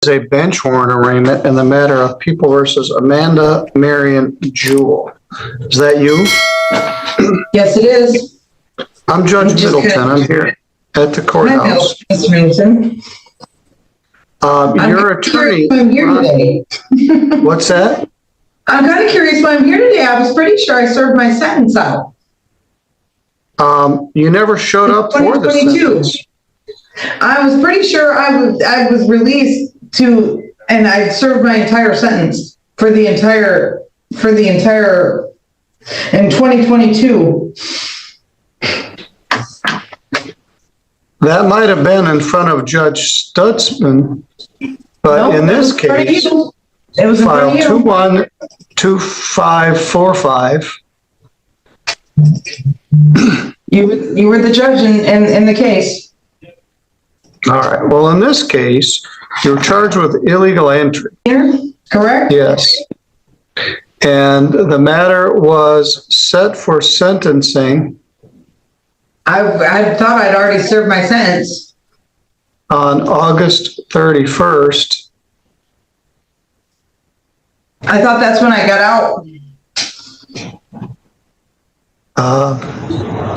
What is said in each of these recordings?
is a bench warrant arraignment in the matter of People versus Amanda Marion Jewell. Is that you? Yes, it is. I'm Judge Middleton. I'm here at the courthouse. Mr. Middleton. Your attorney. I'm here today. What's that? I'm kind of curious why I'm here today. I was pretty sure I served my sentence out. You never showed up for the sentence. I was pretty sure I was released and I served my entire sentence for the entire in 2022. That might have been in front of Judge Stutzman, but in this case, it was file 212545. You were the judge in the case. All right. Well, in this case, you're charged with illegal entry. Correct? Yes. And the matter was set for sentencing. I thought I'd already served my sentence. On August 31st. I thought that's when I got out.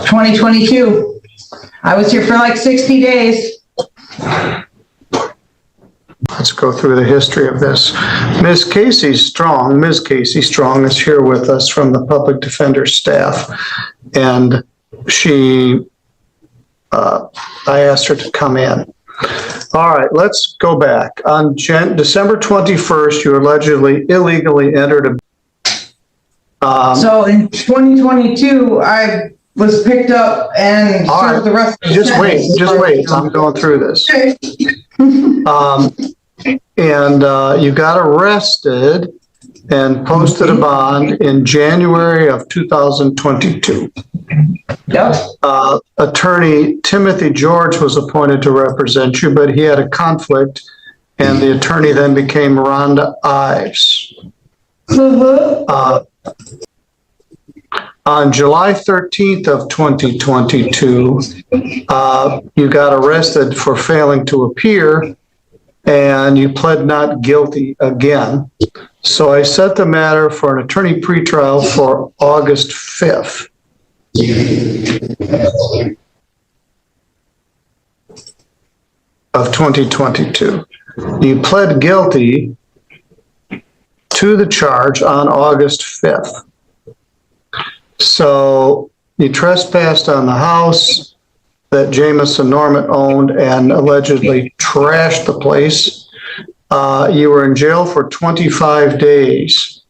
2022. I was here for like 60 days. Let's go through the history of this. Ms. Casey Strong is here with us from the public defender staff. And I asked her to come in. All right, let's go back. On December 21st, you allegedly illegally entered so in 2022, I was picked up and served the rest of the Just wait. I'm going through this. Okay. And you got arrested and posted a bond in January of 2022. Yep. Attorney Timothy George was appointed to represent you, but he had a conflict, and the attorney then became Rhonda Ives. On July 13th of 2022, you got arrested for failing to appear, and you pled not guilty again. So I set the matter for an attorney pretrial for August 5th. Of 2022. You pled guilty to the charge on August 5th. So you trespassed on the house that Jamison Norman owned and allegedly trashed the place. You were in jail for 25 days.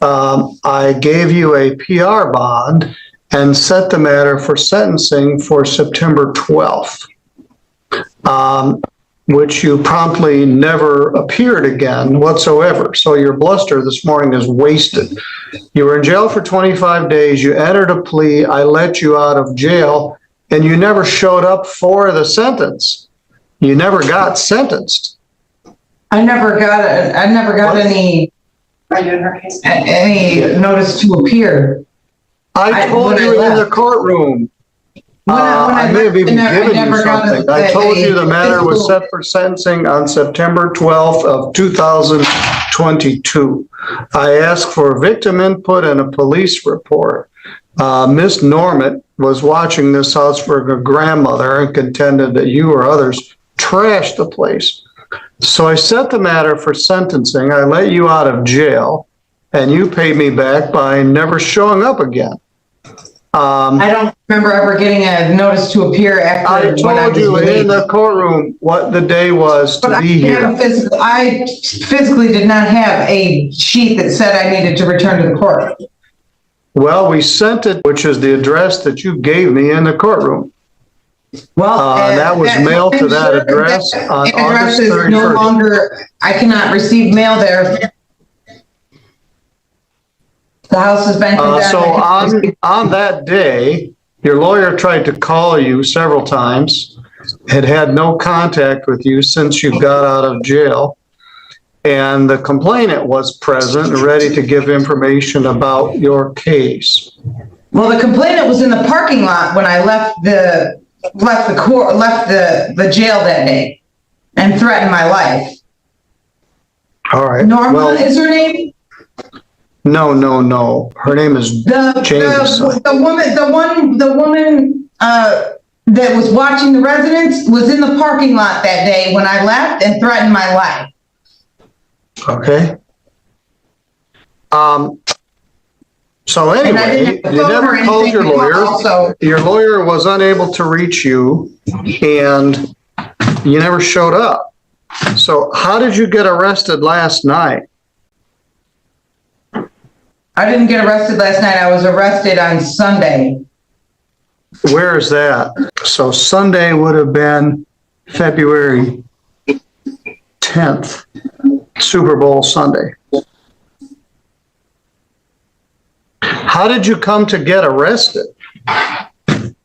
I gave you a PR bond and set the matter for sentencing for September 12th, which you promptly never appeared again whatsoever. So your bluster this morning is wasted. You were in jail for 25 days. You entered a plea. I let you out of jail, and you never showed up for the sentence. You never got sentenced. I never got any notice to appear. I told you in the courtroom. I may have even given you something. I told you the matter was set for sentencing on September 12th of 2022. I asked for victim input and a police report. Miss Norman was watching this house for her grandmother and contended that you or others trashed the place. So I set the matter for sentencing. I let you out of jail, and you paid me back by never showing up again. I don't remember ever getting a notice to appear after. I told you in the courtroom what the day was to be here. I physically did not have a sheet that said I needed to return to the court. Well, we sent it, which is the address that you gave me in the courtroom. Well, that was mailed to that address on August 31st. No longer, I cannot receive mail there. The house has been condemned. So on that day, your lawyer tried to call you several times, had no contact with you since you got out of jail, and the complainant was present and ready to give information about your case. Well, the complainant was in the parking lot when I left the jail that day and threatened my life. All right. Norma Well, is her name? no. Her name is Jameson. The woman that was watching the residents was in the parking lot that day when I left and threatened my life. Okay. So And I anyway, didn't have to you phone never or called your anything lawyer. also. Your lawyer was unable to reach you, and you never showed up. So how did you get arrested last night? I didn't get arrested last night. I was arrested on Sunday. Where is that? So Sunday would have been February 10th, Super Bowl Sunday. How did you come to get arrested? On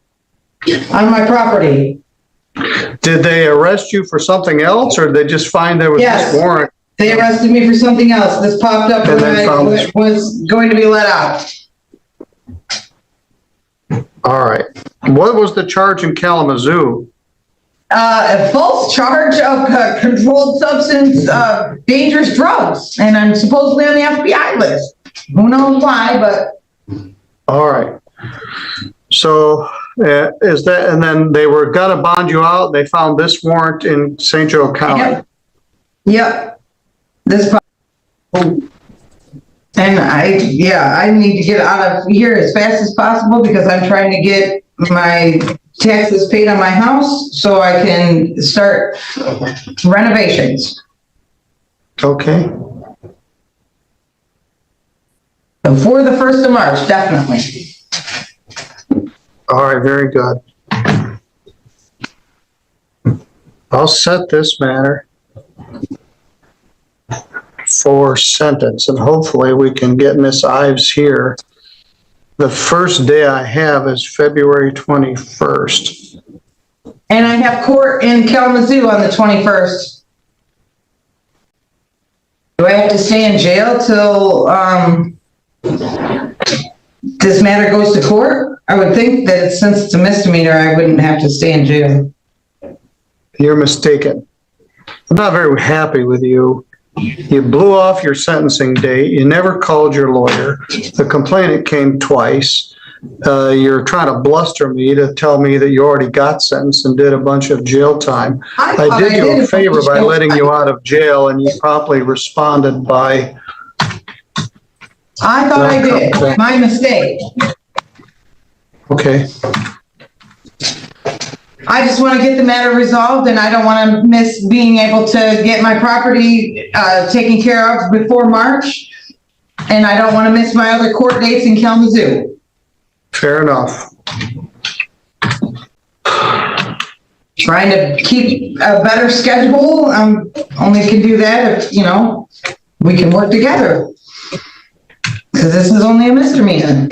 my property. Did they arrest you for something else, or did they just find there was Yes. this warrant? They arrested me for something else. This popped up And when then I found this. was going to be let out. All right. What was the charge in Kalamazoo? A false charge of controlled substance, dangerous drugs, and I'm supposedly on the FBI list. Who knows why, but All right. So is that, and then they were gonna bond you out. They found this warrant in St. Joe County. Yep. This. And I need to get out of here as fast as possible because I'm trying to get my taxes paid on my house so I can start renovations. Okay. Before the 1st of March, definitely. All right, very good. I'll set this matter for sentence, and hopefully we can get Miss Ives here. The first day I have is February 21st. And I have court in Kalamazoo on the 21st. Do I have to stay in jail till this matter goes to court? I would think that since it's a misdemeanor, I wouldn't have to stay in jail. You're mistaken. I'm not very happy with you. You blew off your sentencing date. You never called your lawyer. The complainant came twice. You're trying to bluster me to tell me that you already got sentenced and did a bunch of jail time. I did you a favor by letting you out of jail, and you promptly responded by... I thought I did. My mistake. Okay. I just want to get the matter resolved, and I don't want to miss being able to get my property taken care of before March, and I don't want to miss my other court dates in Kalamazoo. Fair enough. Trying to keep a better schedule. Only can do that if, we can work together. Because this is only a misdemeanor.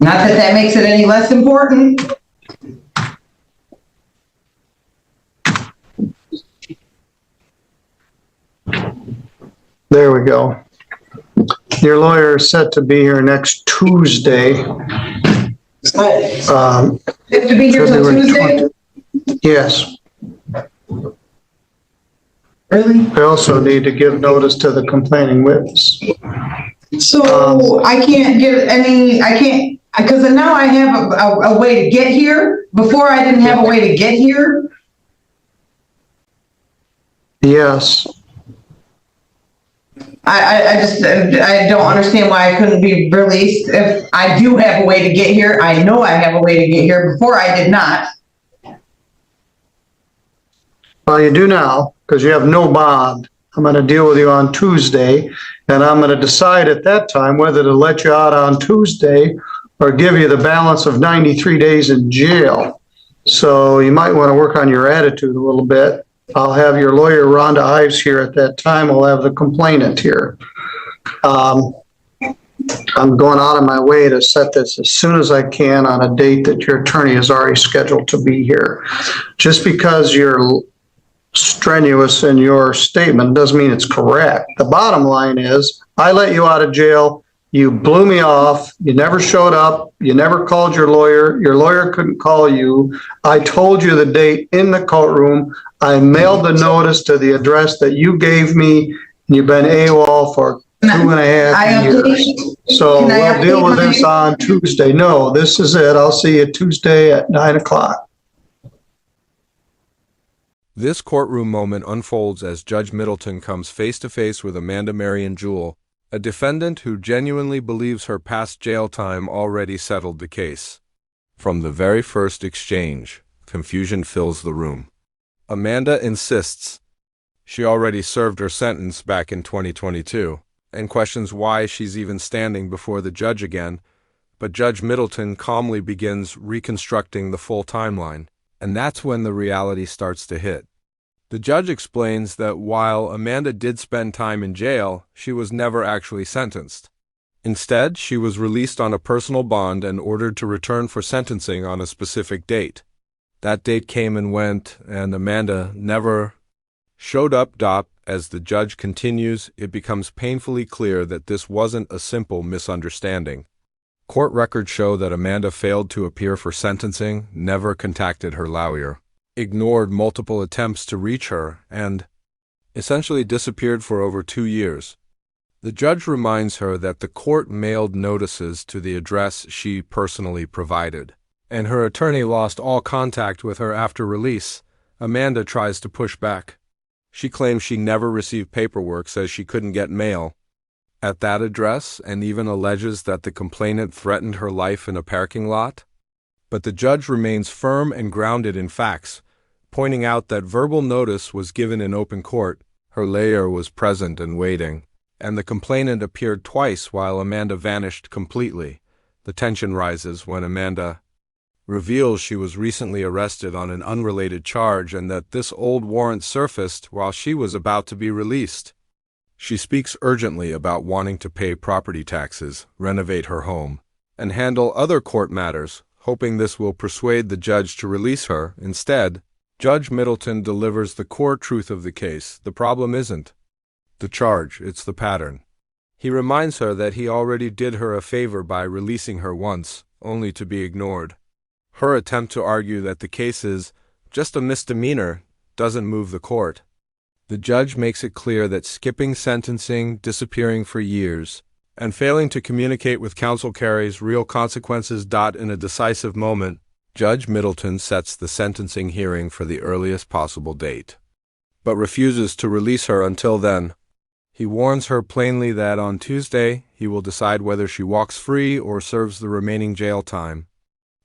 Not that that makes it any less important. There we go. Your lawyer is set to be here next Tuesday. You have to be here till February Tuesday? 20. Yes. Really? I also need to give notice to the complaining witness. So I can't get because now I have a way to get here. Before I didn't have a way to get here. Yes. I don't understand why I couldn't be released. If I do have a way to get here, I know I have a way to get here. Before I did not. Well, you do now, because you have no bond. I'm going to deal with you on Tuesday, and I'm going to decide at that time whether to let you out on Tuesday or give you the balance of 93 days in jail. So you might want to work on your attitude a little bit. I'll have your lawyer, Rhonda Ives, here at that time. I'll have the complainant here. I'm going out of my way to set this as soon as I can on a date that your attorney is already scheduled to be here. Just because you're strenuous in your statement doesn't mean it's correct. The bottom line is, I let you out of jail You blew me off. You never showed up. You never called your lawyer. Your lawyer couldn't call you. I told you the date in the courtroom. I mailed the notice to the address that you gave me. You've been AWOL for 2.5 years. So Can I we'll deal update with this on Tuesday. No, this is it. I'll see you Tuesday at 9:00. This courtroom moment unfolds as Judge Middleton comes face to face with Amanda Marion Jewell, a defendant who genuinely believes her past jail time already settled the case. From the very first exchange, confusion fills the room. Amanda insists she already served her sentence back in 2022 and questions why she's even standing before the judge again, but Judge Middleton calmly begins reconstructing the full timeline, and that's when the reality starts to hit. The judge explains that while Amanda did spend time in jail, she was never actually sentenced. Instead, she was released on a personal bond and ordered to return for sentencing on a specific date. That date came and went, and Amanda never showed up. As the judge continues, it becomes painfully clear that this wasn't a simple misunderstanding. Court records show that Amanda failed to appear for sentencing, never contacted her lawyer, ignored multiple attempts to reach her, and essentially disappeared for over 2 years. The judge reminds her that the court mailed notices to the address she personally provided, and her attorney lost all contact with her after release. Amanda tries to push back. She claims she never received paperwork, says she couldn't get mail at that address, and even alleges that the complainant threatened her life in a parking lot. But the judge remains firm and grounded in facts, pointing out that verbal notice was given in open court, her lawyer was present and waiting, and the complainant appeared twice while Amanda vanished completely. The tension rises when Amanda reveals she was recently arrested on an unrelated charge and that this old warrant surfaced while she was about to be released. She speaks urgently about wanting to pay property taxes, renovate her home, and handle other court matters, hoping this will persuade the judge to release her. Instead, Judge Middleton delivers the core truth of the case. The problem isn't the charge, it's the pattern. He reminds her that he already did her a favor by releasing her once, only to be ignored. Her attempt to argue that the case is just a misdemeanor doesn't move the court. The judge makes it clear that skipping sentencing, disappearing for years, and failing to communicate with counsel carries real consequences. In a decisive moment, Judge Middleton sets the sentencing hearing for the earliest possible date, but refuses to release her until then. He warns her plainly that on Tuesday he will decide whether she walks free or serves the remaining jail time.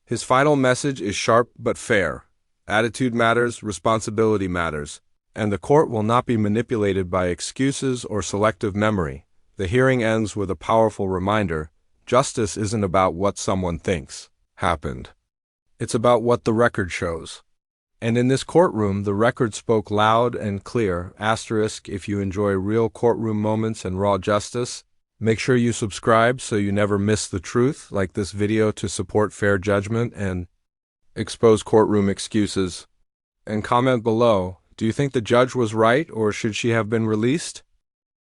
His final message is sharp but fair. Attitude matters, responsibility matters, and the court will not be manipulated by excuses or selective memory. The hearing ends with a powerful reminder: justice isn't about what someone thinks happened. It's about what the record shows. And in this courtroom, the record spoke loud and clear. If you enjoy real courtroom moments and raw justice, make sure you subscribe so you never miss the truth. Like this video to support fair judgment and expose courtroom excuses. And comment below, do you think the judge was right, or should she have been released?